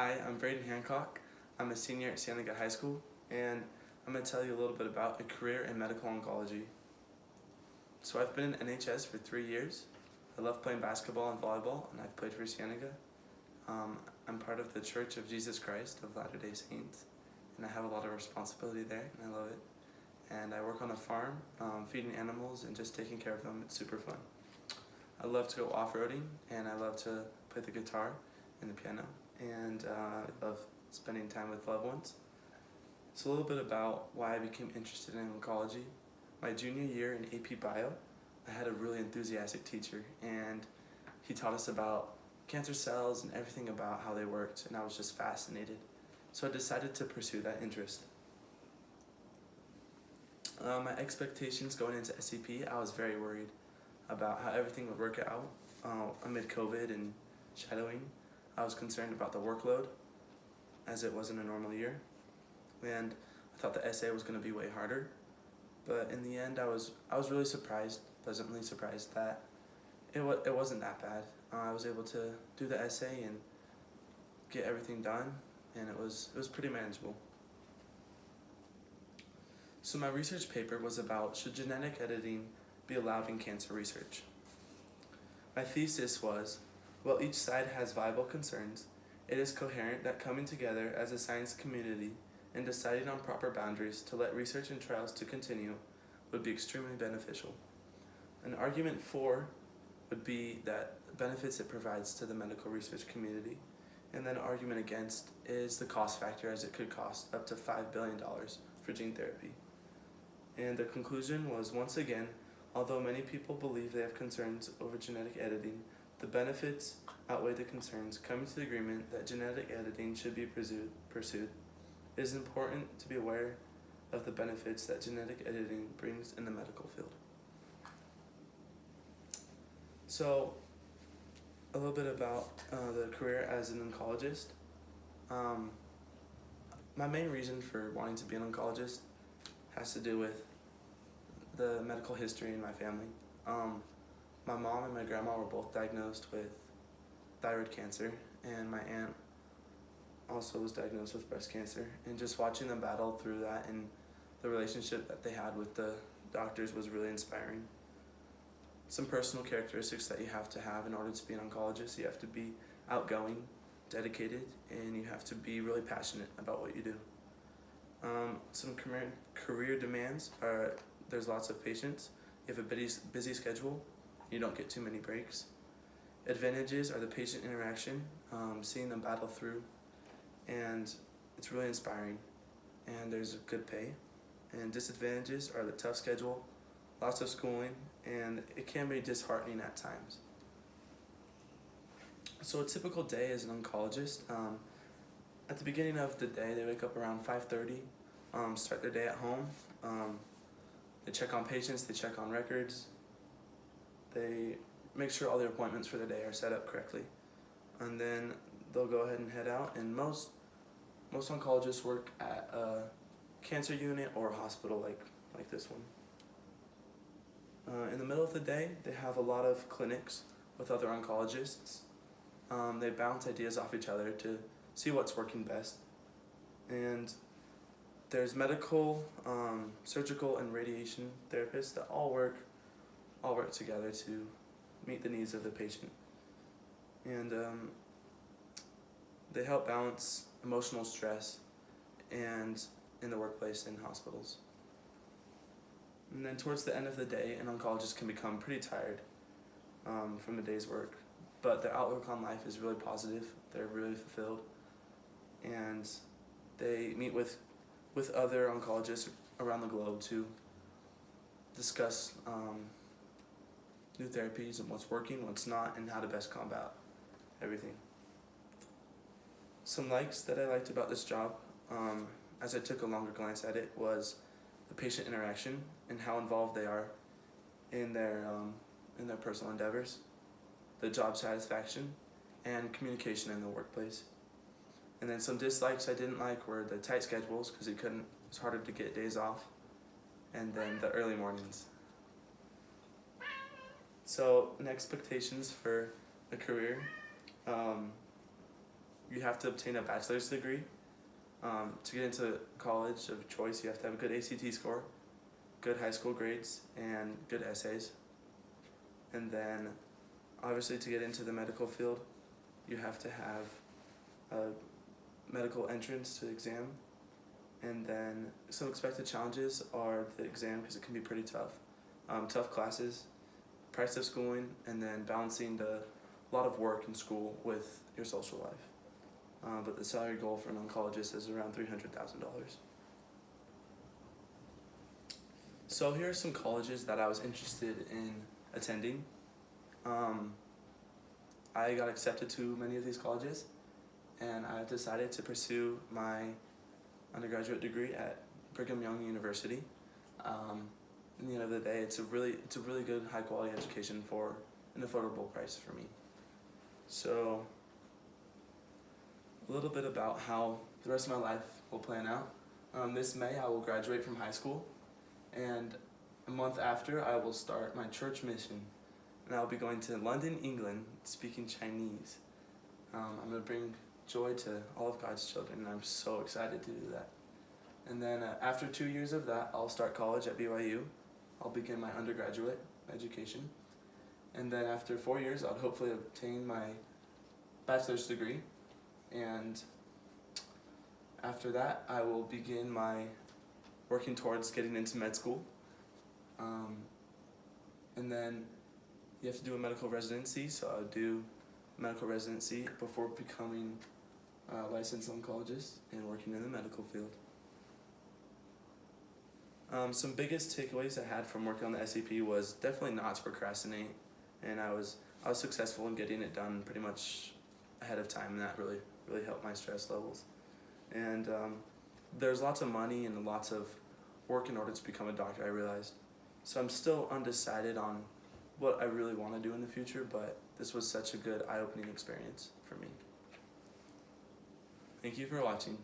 Hi, I'm Braden Hancock. I'm a senior at Cienega High School, and I'm going to tell you a little bit about a career in medical oncology. So I've been in NHS for 3 years. I love playing basketball and volleyball, and I've played for Cienega. I'm part of the Church of Jesus Christ of Latter-day Saints, and I have a lot of responsibility there, and I love it. And I work on a farm, feeding animals and just taking care of them. It's super fun. I love to go off-roading, and I love to play the guitar and the piano, and I love spending time with loved ones. So a little bit about why I became interested in oncology. My junior year in AP Bio, I had a really enthusiastic teacher, and he taught us about cancer cells and everything about how they worked, and I was just fascinated. So I decided to pursue that interest. My expectations going into SCP, I was very worried about how everything would work out amid COVID and shadowing. I was concerned about the workload, as it wasn't a normal year, and I thought the essay was going to be way harder. But in the end, I was really surprised, pleasantly surprised, that it wasn't that bad. I was able to do the essay and get everything done, and it was pretty manageable. So my research paper was about, should genetic editing be allowed in cancer research? My thesis was, while each side has viable concerns, it is coherent that coming together as a science community and deciding on proper boundaries to let research and trials to continue would be extremely beneficial. An argument for would be that the benefits it provides to the medical research community, and then an argument against is the cost factor, as it could cost up to $5 billion for gene therapy. And the conclusion was, once again, although many people believe they have concerns over genetic editing, the benefits outweigh the concerns, coming to the agreement that genetic editing should be pursued. It is important to be aware of the benefits that genetic editing brings in the medical field. So, a little bit about the career as an oncologist. My main reason for wanting to be an oncologist has to do with the medical history in my family. My mom and my grandma were both diagnosed with thyroid cancer, and my aunt also was diagnosed with breast cancer. And just watching them battle through that and the relationship that they had with the doctors was really inspiring. Some personal characteristics that you have to have in order to be an oncologist: you have to be outgoing, dedicated, and you have to be really passionate about what you do. Some career demands are, there's lots of patients, you have a busy schedule, you don't get too many breaks. Advantages are the patient interaction, seeing them battle through, and it's really inspiring, and there's a good pay. And disadvantages are the tough schedule, lots of schooling, and it can be disheartening at times. So a typical day as an oncologist, at the beginning of the day, they wake up around 5:30, start their day at home. They check on patients, they check on records, they make sure all their appointments for the day are set up correctly, and then they'll go ahead and head out. And most oncologists work at a cancer unit or a hospital like this one. In the middle of the day, they have a lot of clinics with other oncologists. They bounce ideas off each other to see what's working best. And there's medical, surgical, and radiation therapists that all work together to meet the needs of the patient. And they help balance emotional stress and in the workplace and hospitals. And then towards the end of the day, an oncologist can become pretty tired from the day's work, but their outlook on life is really positive. They're really fulfilled, and they meet with other oncologists around the globe to discuss new therapies and what's working, what's not, and how to best combat everything. Some likes that I liked about this job, as I took a longer glance at it, was the patient interaction and how involved they are in their personal endeavors, the job satisfaction, and communication in the workplace. And then some dislikes I didn't like were the tight schedules, because it's harder to get days off, and then the early mornings. So, expectations for a career, you you have to obtain a bachelor's degree. To get into college of choice, you have to have a good ACT score, good high school grades, and good essays. And then, obviously, to get into the medical field, you have to have a medical entrance to the exam. And then some expected challenges are the exam, because it can be pretty tough. Tough classes, price of schooling, and then balancing the lot of work in school with your social life. But the salary goal for an oncologist is around $300,000. So here are some colleges that I was interested in attending. I got accepted to many of these colleges, and I decided to pursue my undergraduate degree at Brigham Young University. At the end of the day, it's a really good high quality education for an affordable price for me. So a little bit about how the rest of my life will plan out. This May I will graduate from high school, and a month after I will start my church mission, and I will be going to London, England, speaking Chinese. I'm going to bring joy to all of God's children, and I'm so excited to do that. And then after 2 years of that, I'll start college at BYU. I'll begin my undergraduate education. And then after 4 years, I'll hopefully obtain my bachelor's degree. And after that, I will begin my working towards getting into med school. And then you have to do a medical residency, so I'll do medical residency before becoming a licensed oncologist and working in the medical field. Some biggest takeaways I had from working on the SCP was definitely not to procrastinate, and I was successful in getting it done pretty much ahead of time, and that really helped my stress levels. And there's lots of money and lots of work in order to become a doctor, I realized. So I'm still undecided on what I really want to do in the future, but this was such a good eye-opening experience for me. Thank you for watching.